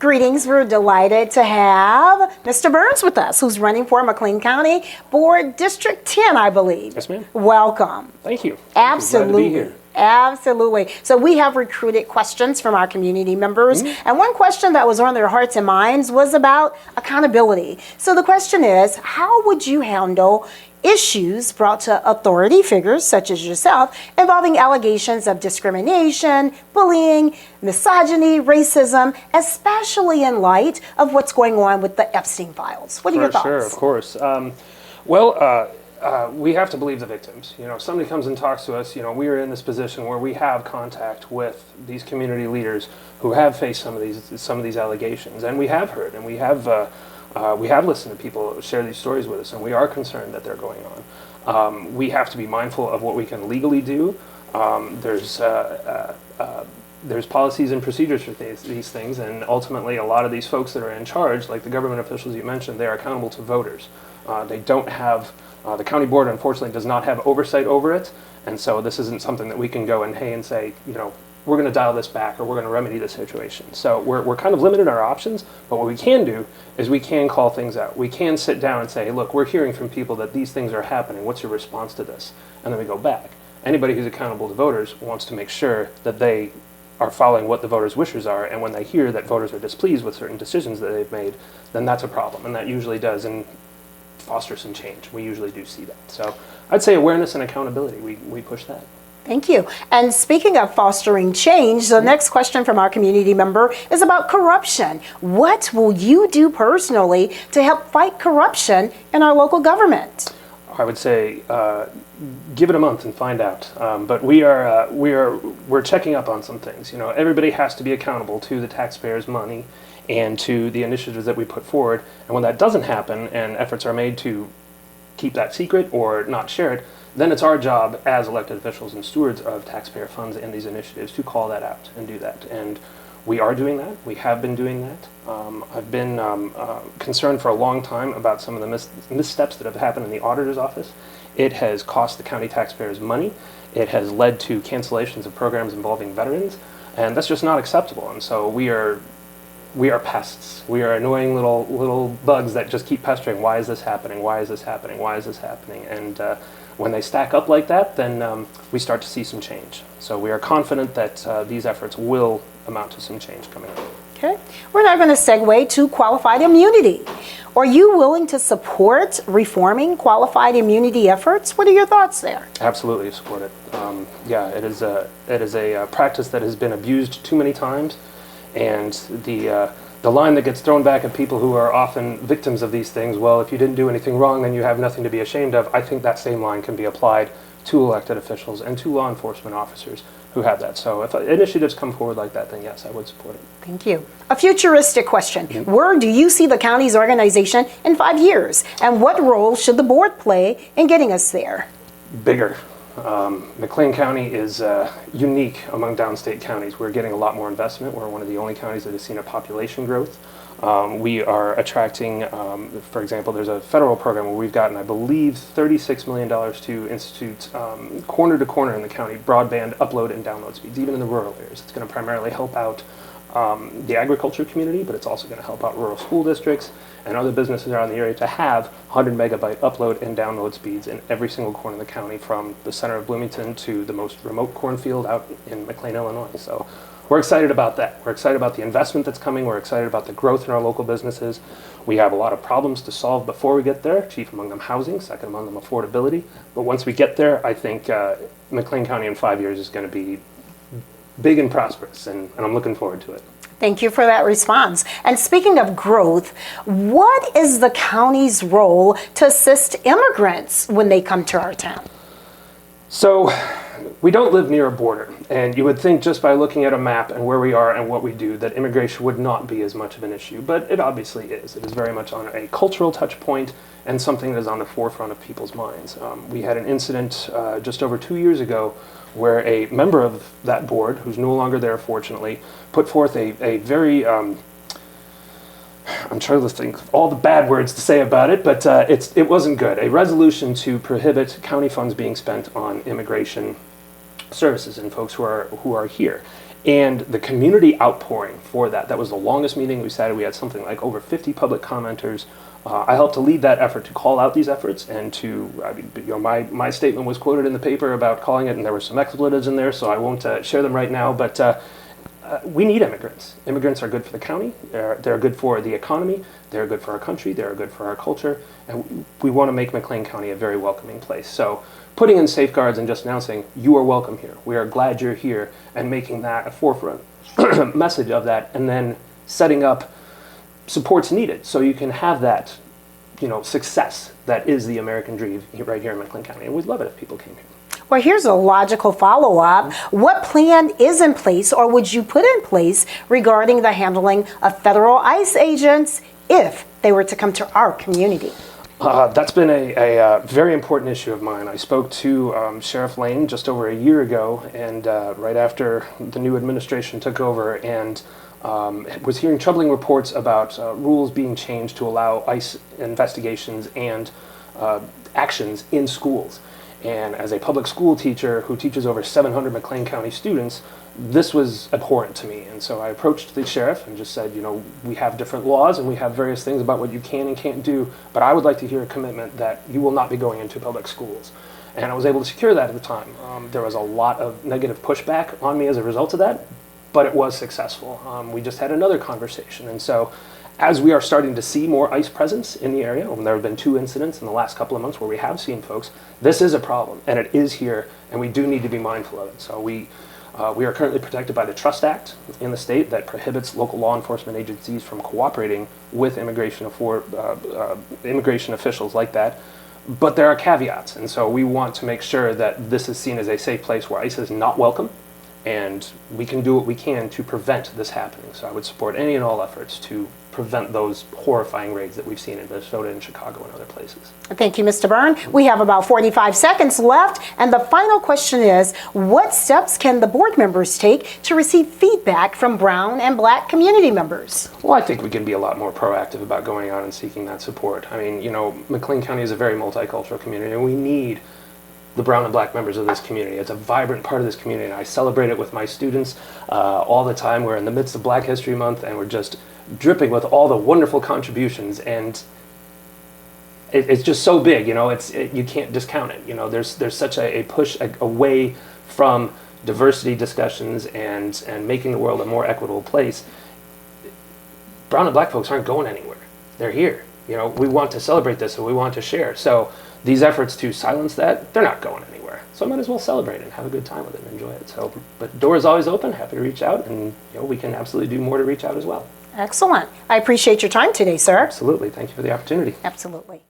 Greetings. We're delighted to have Mr. Burns with us, who's running for McLean County Board District 10, I believe. Yes, ma'am. Welcome. Thank you. Absolutely. Glad to be here. Absolutely. So we have recruited questions from our community members, and one question that was on their hearts and minds was about accountability. So the question is, how would you handle issues brought to authority figures such as yourself involving allegations of discrimination, bullying, misogyny, racism, especially in light of what's going on with the Epstein files? What are your thoughts? Sure, of course. We have to believe the victims. You know, if somebody comes and talks to us, you know, we are in this position where we have contact with these community leaders who have faced some of these allegations, and we have heard, and we have listened to people share these stories with us, and we are concerned that they're going on. We have to be mindful of what we can legally do. There's policies and procedures for these things, and ultimately a lot of these folks that are in charge, like the government officials you mentioned, they are accountable to voters. They don't have, the county board unfortunately does not have oversight over it, and so this isn't something that we can go and say, you know, we're going to dial this back or we're going to remedy the situation. So we're kind of limited in our options, but what we can do is we can call things out. We can sit down and say, hey, look, we're hearing from people that these things are happening. What's your response to this? And then we go back. Anybody who's accountable to voters wants to make sure that they are following what the voters' wishes are, and when they hear that voters are displeased with certain decisions that they've made, then that's a problem, and that usually does foster some change. We usually do see that. So I'd say awareness and accountability, we push that. Thank you. And speaking of fostering change, the next question from our community member is about corruption. What will you do personally to help fight corruption in our local government? I would say give it a month and find out. But we're checking up on some things. You know, everybody has to be accountable to the taxpayers' money and to the initiatives that we put forward. And when that doesn't happen and efforts are made to keep that secret or not share it, then it's our job as elected officials and stewards of taxpayer funds and these initiatives to call that out and do that. And we are doing that. We have been doing that. I've been concerned for a long time about some of the missteps that have happened in the auditor's office. It has cost the county taxpayers money. It has led to cancellations of programs involving veterans, and that's just not acceptable. And so we are pests. We are annoying little bugs that just keep pestering. Why is this happening? Why is this happening? Why is this happening? And when they stack up like that, then we start to see some change. So we are confident that these efforts will amount to some change coming up. Okay. We're now going to segue to qualified immunity. Are you willing to support reforming qualified immunity efforts? What are your thoughts there? Absolutely support it. Yeah, it is a practice that has been abused too many times, and the line that gets thrown back at people who are often victims of these things, well, if you didn't do anything wrong, then you have nothing to be ashamed of. I think that same line can be applied to elected officials and to law enforcement officers who have that. So if initiatives come forward like that, then yes, I would support it. Thank you. A futuristic question. Where do you see the county's organization in 5 years? And what role should the board play in getting us there? Bigger. McLean County is unique among downstate counties. We're getting a lot more investment. We're one of the only counties that has seen a population growth. We are attracting, for example, there's a federal program where we've gotten, I believe, $36 million to institute corner to corner in the county broadband upload and download speeds, even in the rural areas. It's going to primarily help out the agriculture community, but it's also going to help out rural school districts and other businesses around the area to have 100 megabyte upload and download speeds in every single corner of the county, from the center of Bloomington to the most remote cornfield out in McLean, Illinois. So we're excited about that. We're excited about the investment that's coming. We're excited about the growth in our local businesses. We have a lot of problems to solve before we get there, chief among them housing, second among them affordability. But once we get there, I think McLean County in 5 years is going to be big and prosperous, and I'm looking forward to it. Thank you for that response. And speaking of growth, what is the county's role to assist immigrants when they come to our town? So we don't live near a border, and you would think just by looking at a map and where we are and what we do that immigration would not be as much of an issue, but it obviously is. It is very much on a cultural touch point and something that is on the forefront of people's minds. We had an incident just over 2 years ago where a member of that board, who's no longer there fortunately, put forth a very, I'm trying to think of all the bad words to say about it, but it wasn't good. A resolution to prohibit county funds being spent on immigration services and folks who are here. And the community outpouring for that was the longest meeting we sat. We had something like over 50 public commenters. I helped to lead that effort to call out these efforts and to, my statement was quoted in the paper about calling it, and there were some expletives in there, so I won't share them right now, but we need immigrants. Immigrants are good for the county, they're good for the economy, they're good for our country, they're good for our culture, and we want to make McLean County a very welcoming place. So putting in safeguards and just announcing, you are welcome here, we are glad you're here, and making that a forefront message of that, and then setting up support's needed so you can have that, success that is the American dream right here in McLean County. And we'd love it if people came here. Well, here's a logical follow-up. What plan is in place or would you put in place regarding the handling of federal ICE agents if they were to come to our community? That's been a very important issue of mine. I spoke to Sheriff Lane just over a year ago, and right after the new administration took over, and was hearing troubling reports about rules being changed to allow ICE investigations and actions in schools. And as a public school teacher who teaches over 700 McLean County students, this was abhorrent to me. And so I approached the sheriff and just said, we have different laws and we have various things about what you can and can't do, but I would like to hear a commitment that you will not be going into public schools. And I was able to secure that at the time. There was a lot of negative pushback on me as a result of that, but it was successful. We just had another conversation. And so as we are starting to see more ICE presence in the area, and there have been 2 incidents in the last couple of months where we have seen folks, this is a problem, and it is here, and we do need to be mindful of it. So we are currently protected by the Trust Act in the state that prohibits local law enforcement agencies from cooperating with immigration officials like that. But there are caveats, and so we want to make sure that this is seen as a safe place where ICE is not welcome, and we can do what we can to prevent this happening. So I would support any and all efforts to prevent those horrifying raids that we've seen in Minnesota and Chicago and other places. Thank you, Mr. Beirne. We have about 45 seconds left, and the final question is, what steps can the board members take to receive feedback from Brown and Black community members? Well, I think we can be a lot more proactive about going out and seeking that support. I mean, McLean County is a very multicultural community, and we need the Brown and Black members of this community. It's a vibrant part of this community, and I celebrate it with my students all the time. We're in the midst of Black History Month, and we're just dripping with all the wonderful contributions, and it's just so big, you can't discount it. There's such a push away from diversity discussions and making the world a more equitable place. Brown and Black folks aren't going anywhere. They're here. We want to celebrate this, and we want to share. So these efforts to silence that, they're not going anywhere. So I might as well celebrate it and have a good time with it and enjoy it. So, but door is always open, happy to reach out, and we can absolutely do more to reach out as well. Excellent. I appreciate your time today, sir. Absolutely. Thank you for the opportunity. Absolutely.